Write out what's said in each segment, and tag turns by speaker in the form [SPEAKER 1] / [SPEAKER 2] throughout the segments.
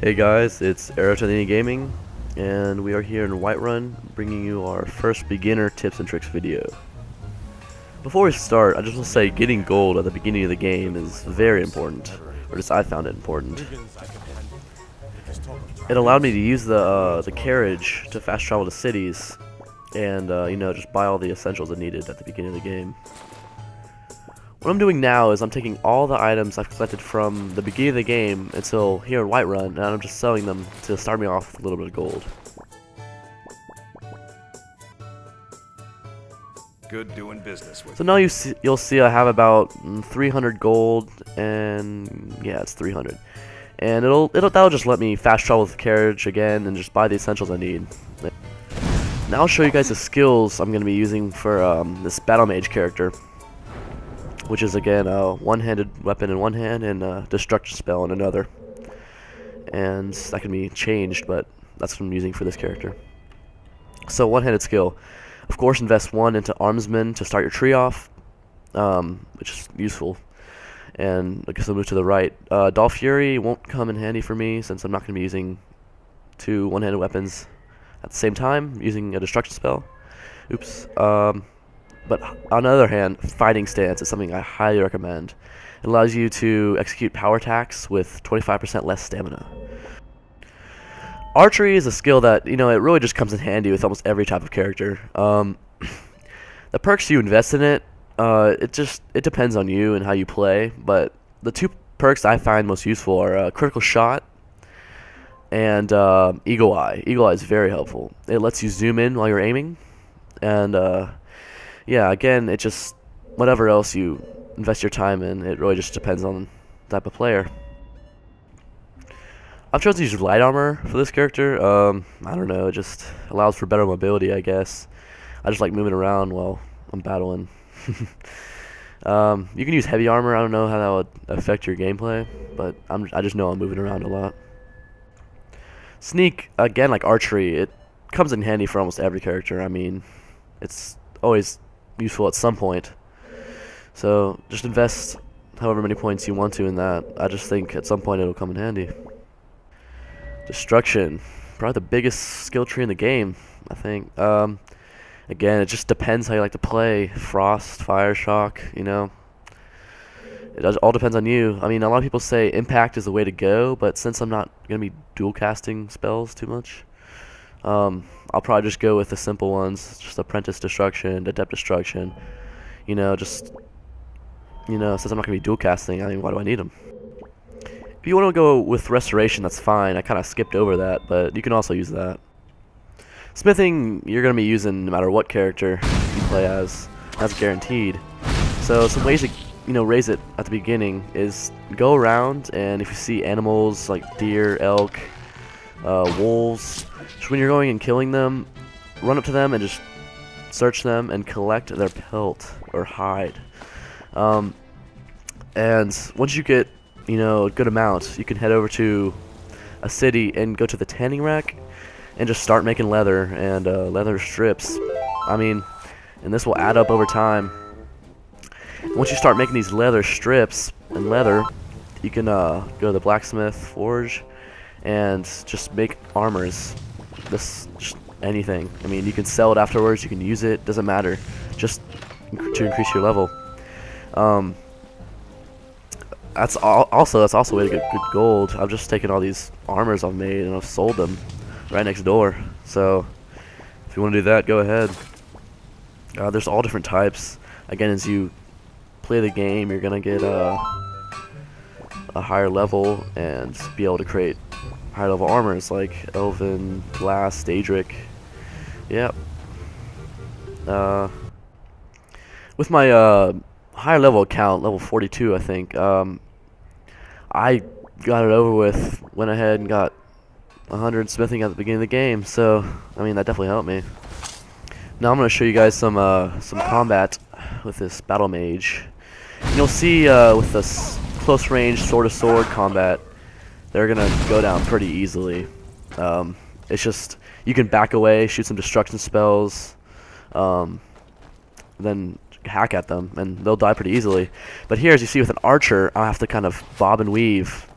[SPEAKER 1] Hey guys, it's Aerotony Gaming, and we are here in Whiterun, bringing you our first beginner tips and tricks video. Before we start, I just want to say getting gold at the beginning of the game is very important, or just I found it important. It allowed me to use the carriage to fast travel to cities, and just buy all the essentials I needed at the beginning of the game. What I'm doing now is I'm taking all the items I've collected from the beginning of the game until here in Whiterun, and I'm just selling them to start me off with a little bit of gold.
[SPEAKER 2] Good doing business with.
[SPEAKER 1] So now you'll see I have about 300 gold, and yeah, it's 300. And that'll just let me fast travel with the carriage again and just buy the essentials I need. Now I'll show you guys the skills I'm going to be using for this BattleMage character, which is again a one-handed weapon in one hand and a destruction spell in another. And that can be changed, but that's what I'm using for this character. So one-handed skill. Of course, invest 1 into Armsman to start your tree off, which is useful. And I guess I'll move to the right. Doll Fury won't come in handy for me since I'm not going to be using 2 one-handed weapons at the same time, using a destruction spell. Oops. But on the other hand, Fighting Stance is something I highly recommend. It allows you to execute power attacks with 25% less stamina. Archery is a skill that, it really just comes in handy with almost every type of character. The perks you invest in it, it depends on you and how you play, but the 2 perks I find most useful are Critical Shot and Eagle Eye. Eagle Eye is very helpful. It lets you zoom in while you're aiming, and yeah, again, it just, whatever else you invest your time in, it really just depends on the type of player. I've chosen to use light armor for this character. I don't know, it just allows for better mobility, I guess. I just like moving around while I'm battling. You can use heavy armor. I don't know how that would affect your gameplay, but I just know I'm moving around a lot. Sneak, again, like archery, it comes in handy for almost every character. I mean, it's always useful at some point. So just invest however many points you want to in that. I just think at some point it'll come in handy. Destruction, probably the biggest skill tree in the game, I think. Again, it just depends how you like to play. Frost, Fire Shock, It all depends on you. I mean, a lot of people say Impact is the way to go, but since I'm not going to be dual casting spells too much, I'll probably just go with the simple ones, just Apprentice Destruction, Adept Destruction. Since I'm not going to be dual casting, I mean, why do I need them? If you want to go with Restoration, that's fine. I kind of skipped over that, but you can also use that. Smithing, you're going to be using no matter what character you play as. That's guaranteed. So some ways to raise it at the beginning is go around, and if you see animals like deer, elk, wolves, just when you're going and killing them, run up to them and just search them and collect their pelt or hide. And once you get a good amount, you can head over to a city and go to the tanning rack and just start making leather and leather strips. I mean, and this will add up over time. Once you start making these leather strips and leather, you can go to the blacksmith forge and just make armors. Just anything. I mean, you can sell it afterwards, you can use it, doesn't matter, just to increase your level. That's also a way to get good gold. I've just taken all these armors I've made and I've sold them right next door. So if you want to do that, go ahead. There's all different types. Again, as you play the game, you're gonna get a higher level and be able to create higher level armors like Elven, Glass, Daedric. Yep. With my higher level account, level 42, I think, I got it over with, went ahead and got 100 smithing at the beginning of the game, so I mean that definitely helped me. Now I'm going to show you guys some combat with this BattleMage. You'll see with this close range sword to sword combat, they're going to go down pretty easily. It's just you can back away, shoot some destruction spells, then hack at them, and they'll die pretty easily. But here, as you see with an archer, I'll have to kind of bob and weave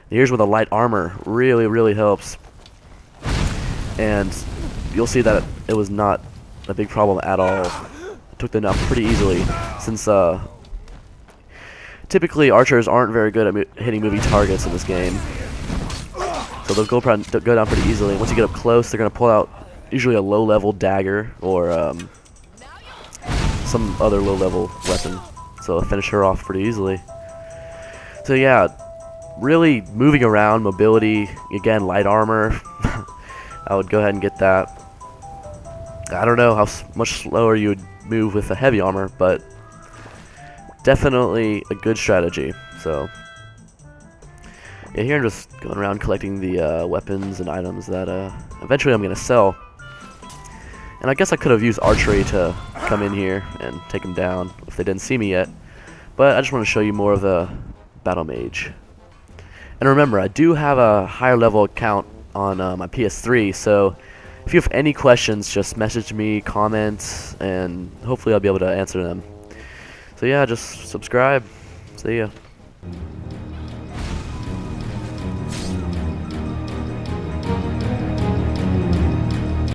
[SPEAKER 1] Here's where the light armor really helps, and you'll see that it was not a big problem at all. I took them down pretty easily, since typically archers aren't very good at hitting moving targets in this game. So they'll go down pretty easily. Once you get up close, they're going to pull out usually a low-level dagger or some other low-level weapon. So they'll finish her off pretty easily. So yeah, really moving around, mobility, again, light armor. I would go ahead and get that. I don't know how much slower you would move with the heavy armor, but definitely a good strategy. So yeah, here I'm just going around collecting the weapons and items that eventually I'm going to sell. And I guess I could have used archery to come in here and take them down if they didn't see me yet. But I just want to show you more of the BattleMage. And remember, I do have a higher level account on my PS3, so if you have any questions, just message me, comment, and hopefully I'll be able to answer them. So yeah, just subscribe. See ya.